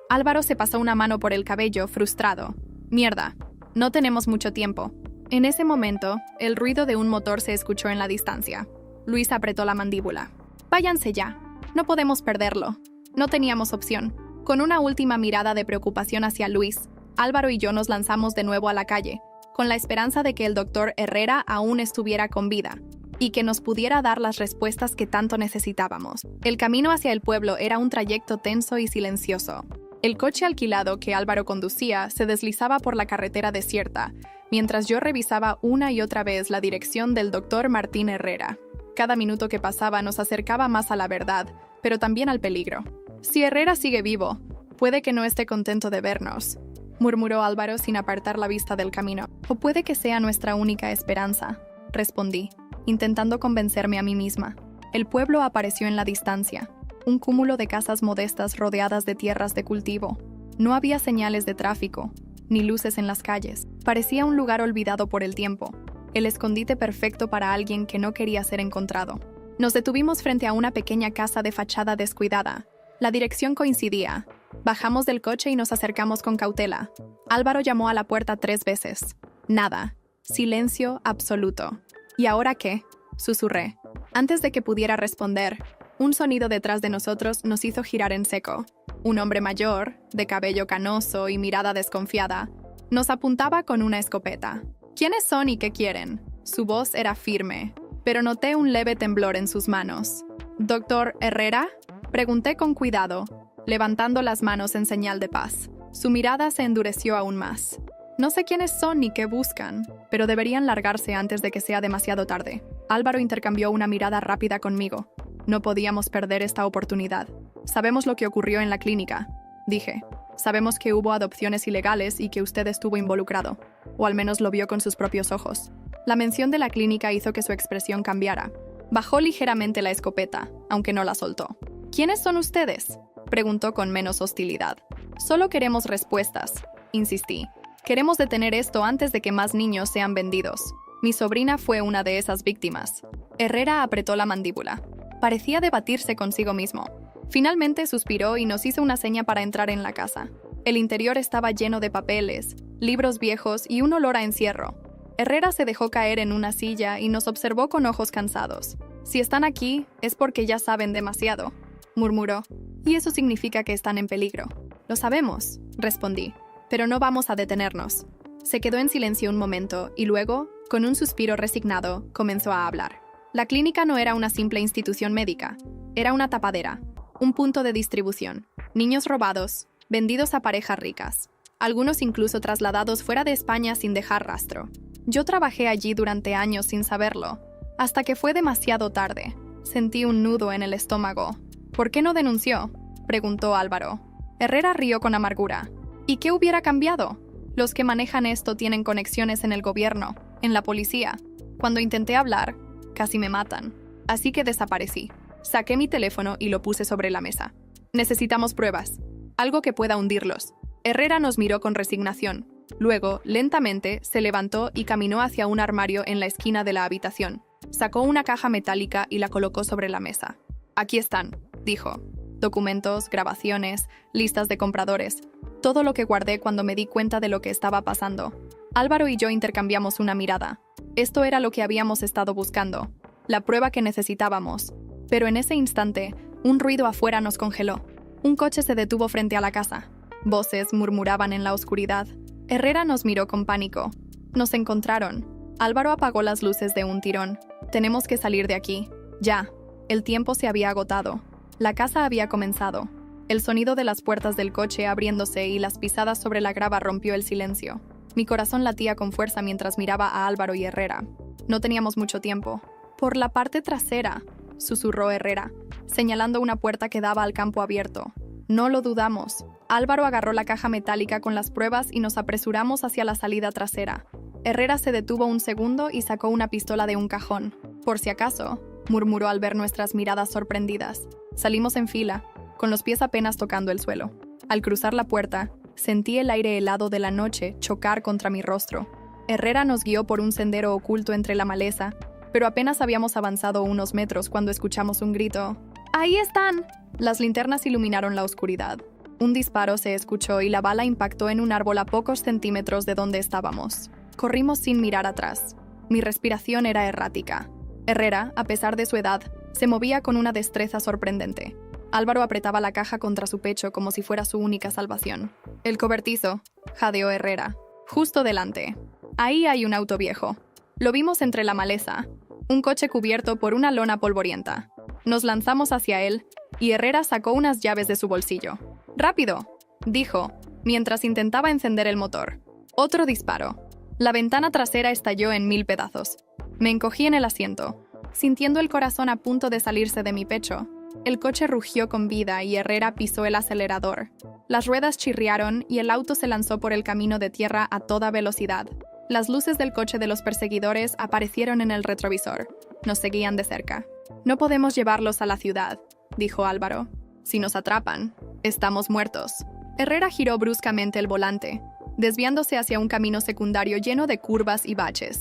Álvaro se pasó una mano por el cabello, frustrado. «Mierda. No tenemos mucho tiempo». En ese momento, el ruido de un motor se escuchó en la distancia. Luis apretó la mandíbula. «Váyanse ya. No podemos perderlo». No teníamos opción. Con una última mirada de preocupación hacia Luis, Álvaro y yo nos lanzamos de nuevo a la calle, con la esperanza de que el doctor Herrera aún estuviera con vida y que nos pudiera dar las respuestas que tanto necesitábamos. El camino hacia el pueblo era un trayecto tenso y silencioso. El coche alquilado que Álvaro conducía se deslizaba por la carretera desierta, mientras yo revisaba una y otra vez la dirección del doctor Martín Herrera. Cada minuto que pasaba nos acercaba más a la verdad, pero también al peligro. «Si Herrera sigue vivo, puede que no esté contento de vernos», murmuró Álvaro sin apartar la vista del camino. «O puede que sea nuestra única esperanza», respondí, intentando convencerme a mí misma. El pueblo apareció en la distancia, un cúmulo de casas modestas rodeadas de tierras de cultivo. No había señales de tráfico, ni luces en las calles. Parecía un lugar olvidado por el tiempo, el escondite perfecto para alguien que no quería ser encontrado. Nos detuvimos frente a una pequeña casa de fachada descuidada. La dirección coincidía. Bajamos del coche y nos acercamos con cautela. Álvaro llamó a la puerta 3 veces. Nada. Silencio absoluto. «¿Y ahora qué?», susurré. Antes de que pudiera responder, un sonido detrás de nosotros nos hizo girar en seco. Un hombre mayor, de cabello canoso y mirada desconfiada, nos apuntaba con una escopeta. «¿Quiénes son y qué quieren?». Su voz era firme, pero noté un leve temblor en sus manos. «¿Doctor Herrera?», pregunté con cuidado, levantando las manos en señal de paz. Su mirada se endureció aún más. «No sé quiénes son ni qué buscan, pero deberían largarse antes de que sea demasiado tarde». Álvaro intercambió una mirada rápida conmigo. No podíamos perder esta oportunidad. «Sabemos lo que ocurrió en la clínica», dije. «Sabemos que hubo adopciones ilegales y que usted estuvo involucrado, o al menos lo vio con sus propios ojos». La mención de la clínica hizo que su expresión cambiara. Bajó ligeramente la escopeta, aunque no la soltó. «¿Quiénes son ustedes?», preguntó con menos hostilidad. «Solo queremos respuestas», insistí. «Queremos detener esto antes de que más niños sean vendidos. Mi sobrina fue una de esas víctimas». Herrera apretó la mandíbula. Parecía debatirse consigo mismo. Finalmente suspiró y nos hizo una seña para entrar en la casa. El interior estaba lleno de papeles, libros viejos y un olor a encierro. Herrera se dejó caer en una silla y nos observó con ojos cansados. Si están aquí, es porque ya saben demasiado, murmuró. Y eso significa que están en peligro. Lo sabemos, respondí, pero no vamos a detenernos. Se quedó en silencio un momento y luego, con un suspiro resignado, comenzó a hablar. La clínica no era una simple institución médica, era una tapadera, un punto de distribución. Niños robados, vendidos a parejas ricas, algunos incluso trasladados fuera de España sin dejar rastro. Yo trabajé allí durante años sin saberlo, hasta que fue demasiado tarde. Sentí un nudo en el estómago. ¿Por qué no denunció?, preguntó Álvaro. Herrera rió con amargura. ¿Y qué hubiera cambiado? Los que manejan esto tienen conexiones en el gobierno, en la policía. Cuando intenté hablar, casi me matan. Así que desaparecí. Saqué mi teléfono y lo puse sobre la mesa. Necesitamos pruebas. Algo que pueda hundirlos. Herrera nos miró con resignación. Luego, lentamente, se levantó y caminó hacia un armario en la esquina de la habitación. Sacó una caja metálica y la colocó sobre la mesa. Aquí están, dijo. Documentos, grabaciones, listas de compradores. Todo lo que guardé cuando me di cuenta de lo que estaba pasando. Álvaro y yo intercambiamos una mirada. Esto era lo que habíamos estado buscando. La prueba que necesitábamos. Pero en ese instante, un ruido afuera nos congeló. Un coche se detuvo frente a la casa. Voces murmuraban en la oscuridad. Herrera nos miró con pánico. Nos encontraron. Álvaro apagó las luces de un tirón. Tenemos que salir de aquí. Ya. El tiempo se había agotado. La casa había comenzado. El sonido de las puertas del coche abriéndose y las pisadas sobre la grava rompió el silencio. Mi corazón latía con fuerza mientras miraba a Álvaro y Herrera. No teníamos mucho tiempo. Por la parte trasera, susurró Herrera, señalando una puerta que daba al campo abierto. No lo dudamos. Álvaro agarró la caja metálica con las pruebas y nos apresuramos hacia la salida trasera. Herrera se detuvo un segundo y sacó una pistola de un cajón. Por si acaso, murmuró al ver nuestras miradas sorprendidas. Salimos en fila, con los pies apenas tocando el suelo. Al cruzar la puerta, sentí el aire helado de la noche chocar contra mi rostro. Herrera nos guió por un sendero oculto entre la maleza, pero apenas habíamos avanzado unos metros cuando escuchamos un grito. ¡Ahí están! Las linternas iluminaron la oscuridad. Un disparo se escuchó y la bala impactó en un árbol a pocos centímetros de donde estábamos. Corrimos sin mirar atrás. Mi respiración era errática. Herrera, a pesar de su edad, se movía con una destreza sorprendente. Álvaro apretaba la caja contra su pecho como si fuera su única salvación. El cobertizo, jadeó Herrera. Justo delante. Ahí hay un auto viejo. Lo vimos entre la maleza. Un coche cubierto por una lona polvorienta. Nos lanzamos hacia él y Herrera sacó unas llaves de su bolsillo. ¡Rápido!, dijo, mientras intentaba encender el motor. Otro disparo. La ventana trasera estalló en 1000 pedazos. Me encogí en el asiento, sintiendo el corazón a punto de salirse de mi pecho. El coche rugió con vida y Herrera pisó el acelerador. Las ruedas chirriaron y el auto se lanzó por el camino de tierra a toda velocidad. Las luces del coche de los perseguidores aparecieron en el retrovisor. Nos seguían de cerca. No podemos llevarlos a la ciudad, dijo Álvaro. Si nos atrapan, estamos muertos. Herrera giró bruscamente el volante, desviándose hacia un camino secundario lleno de curvas y baches.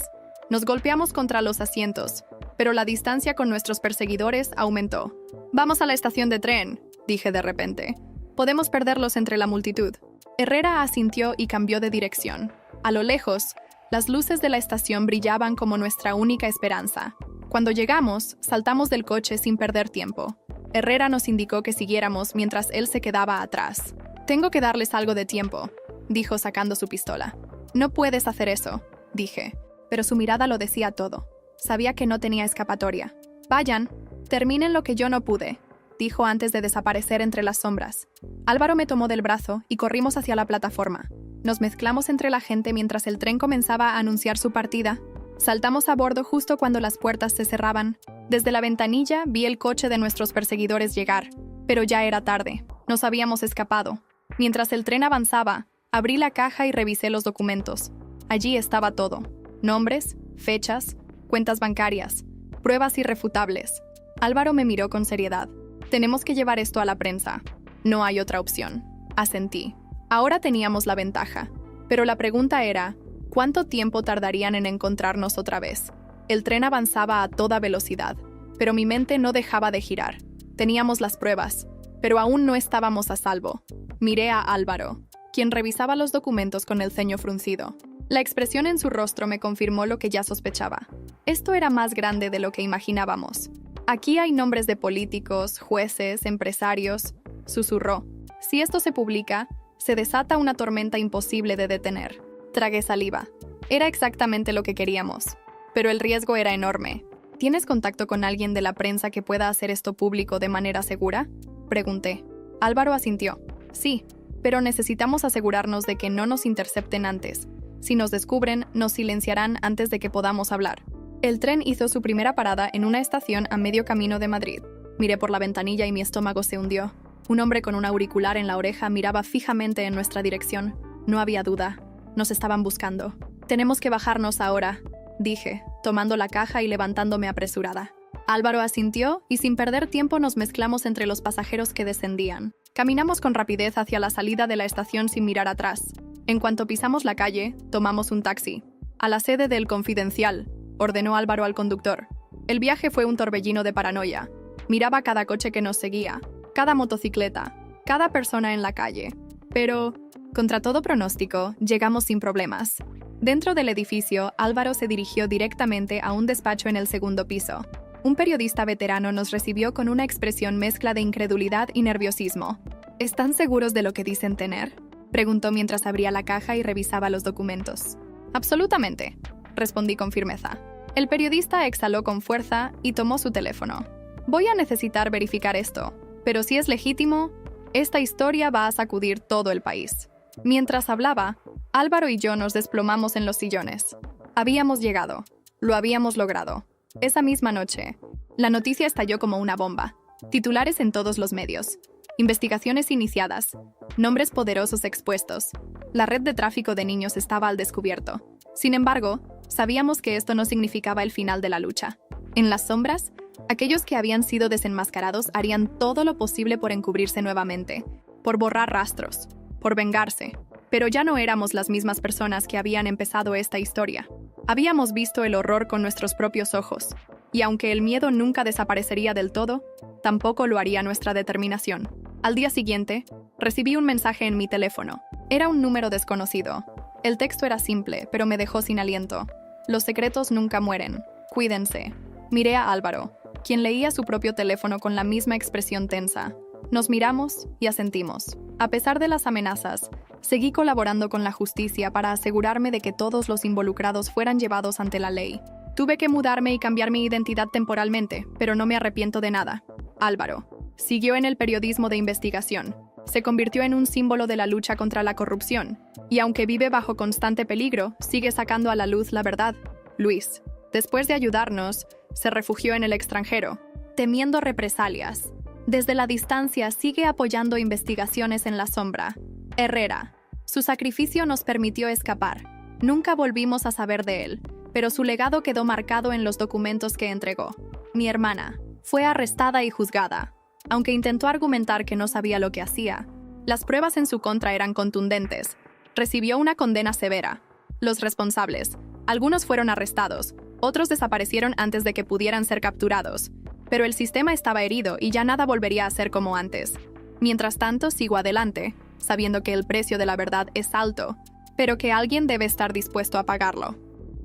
Nos golpeamos contra los asientos, pero la distancia con nuestros perseguidores aumentó. «Vamos a la estación de tren», dije de repente. «Podemos perderlos entre la multitud». Herrera asintió y cambió de dirección. A lo lejos, las luces de la estación brillaban como nuestra única esperanza. Cuando llegamos, saltamos del coche sin perder tiempo. Herrera nos indicó que siguiéramos mientras él se quedaba atrás. «Tengo que darles algo de tiempo», dijo sacando su pistola. «No puedes hacer eso», dije, pero su mirada lo decía todo. Sabía que no tenía escapatoria. «Vayan, terminen lo que yo no pude», dijo antes de desaparecer entre las sombras. Álvaro me tomó del brazo y corrimos hacia la plataforma. Nos mezclamos entre la gente mientras el tren comenzaba a anunciar su partida. Saltamos a bordo justo cuando las puertas se cerraban. Desde la ventanilla vi el coche de nuestros perseguidores llegar, pero ya era tarde. Nos habíamos escapado. Mientras el tren avanzaba, abrí la caja y revisé los documentos. Allí estaba todo. Nombres, fechas, cuentas bancarias, pruebas irrefutables. Álvaro me miró con seriedad. «Tenemos que llevar esto a la prensa. No hay otra opción», asentí. Ahora teníamos la ventaja, pero la pregunta era, ¿cuánto tiempo tardarían en encontrarnos otra vez? El tren avanzaba a toda velocidad, pero mi mente no dejaba de girar. Teníamos las pruebas, pero aún no estábamos a salvo. Miré a Álvaro, quien revisaba los documentos con el ceño fruncido. La expresión en su rostro me confirmó lo que ya sospechaba. Esto era más grande de lo que imaginábamos. Aquí hay nombres de políticos, jueces, empresarios, susurró. Si esto se publica, se desata una tormenta imposible de detener. Tragué saliva. Era exactamente lo que queríamos. Pero el riesgo era enorme. ¿Tienes contacto con alguien de la prensa que pueda hacer esto público de manera segura? Pregunté. Álvaro asintió. Sí, pero necesitamos asegurarnos de que no nos intercepten antes. Si nos descubren, nos silenciarán antes de que podamos hablar. El tren hizo su primera parada en una estación a medio camino de Madrid. Miré por la ventanilla y mi estómago se hundió. Un hombre con un auricular en la oreja miraba fijamente en nuestra dirección. No había duda. Nos estaban buscando. Tenemos que bajarnos ahora, dije, tomando la caja y levantándome apresurada. Álvaro asintió y sin perder tiempo nos mezclamos entre los pasajeros que descendían. Caminamos con rapidez hacia la salida de la estación sin mirar atrás. En cuanto pisamos la calle, tomamos un taxi. A la sede del Confidencial, ordenó Álvaro al conductor. El viaje fue un torbellino de paranoia. Miraba cada coche que nos seguía, cada motocicleta, cada persona en la calle. Pero, contra todo pronóstico, llegamos sin problemas. Dentro del edificio, Álvaro se dirigió directamente a un despacho en el segundo piso. Un periodista veterano nos recibió con una expresión mezcla de incredulidad y nerviosismo. ¿Están seguros de lo que dicen tener?, preguntó mientras abría la caja y revisaba los documentos. Absolutamente, respondí con firmeza. El periodista exhaló con fuerza y tomó su teléfono. Voy a necesitar verificar esto, pero si es legítimo, esta historia va a sacudir todo el país. Mientras hablaba, Álvaro y yo nos desplomamos en los sillones. Habíamos llegado. Lo habíamos logrado. Esa misma noche, la noticia estalló como una bomba. Titulares en todos los medios. Investigaciones iniciadas. Nombres poderosos expuestos. La red de tráfico de niños estaba al descubierto. Sin embargo, sabíamos que esto no significaba el final de la lucha. En las sombras, aquellos que habían sido desenmascarados harían todo lo posible por encubrirse nuevamente, por borrar rastros, por vengarse. Pero ya no éramos las mismas personas que habían empezado esta historia. Habíamos visto el horror con nuestros propios ojos, y aunque el miedo nunca desaparecería del todo, tampoco lo haría nuestra determinación. Al día siguiente, recibí un mensaje en mi teléfono. Era un número desconocido. El texto era simple, pero me dejó sin aliento. Los secretos nunca mueren. Cuídense. Miré a Álvaro, quien leía su propio teléfono con la misma expresión tensa. Nos miramos y asentimos. A pesar de las amenazas, seguí colaborando con la justicia para asegurarme de que todos los involucrados fueran llevados ante la ley. Tuve que mudarme y cambiar mi identidad temporalmente, pero no me arrepiento de nada. Álvaro siguió en el periodismo de investigación. Se convirtió en un símbolo de la lucha contra la corrupción. Y aunque vive bajo constante peligro, sigue sacando a la luz la verdad. Luis, después de ayudarnos, se refugió en el extranjero, temiendo represalias. Desde la distancia sigue apoyando investigaciones en la sombra. Herrera. Su sacrificio nos permitió escapar. Nunca volvimos a saber de él, pero su legado quedó marcado en los documentos que entregó. Mi hermana fue arrestada y juzgada. Aunque intentó argumentar que no sabía lo que hacía, las pruebas en su contra eran contundentes. Recibió una condena severa. Los responsables, algunos fueron arrestados, otros desaparecieron antes de que pudieran ser capturados. Pero el sistema estaba herido y ya nada volvería a ser como antes. Mientras tanto, sigo adelante, sabiendo que el precio de la verdad es alto, pero que alguien debe estar dispuesto a pagarlo.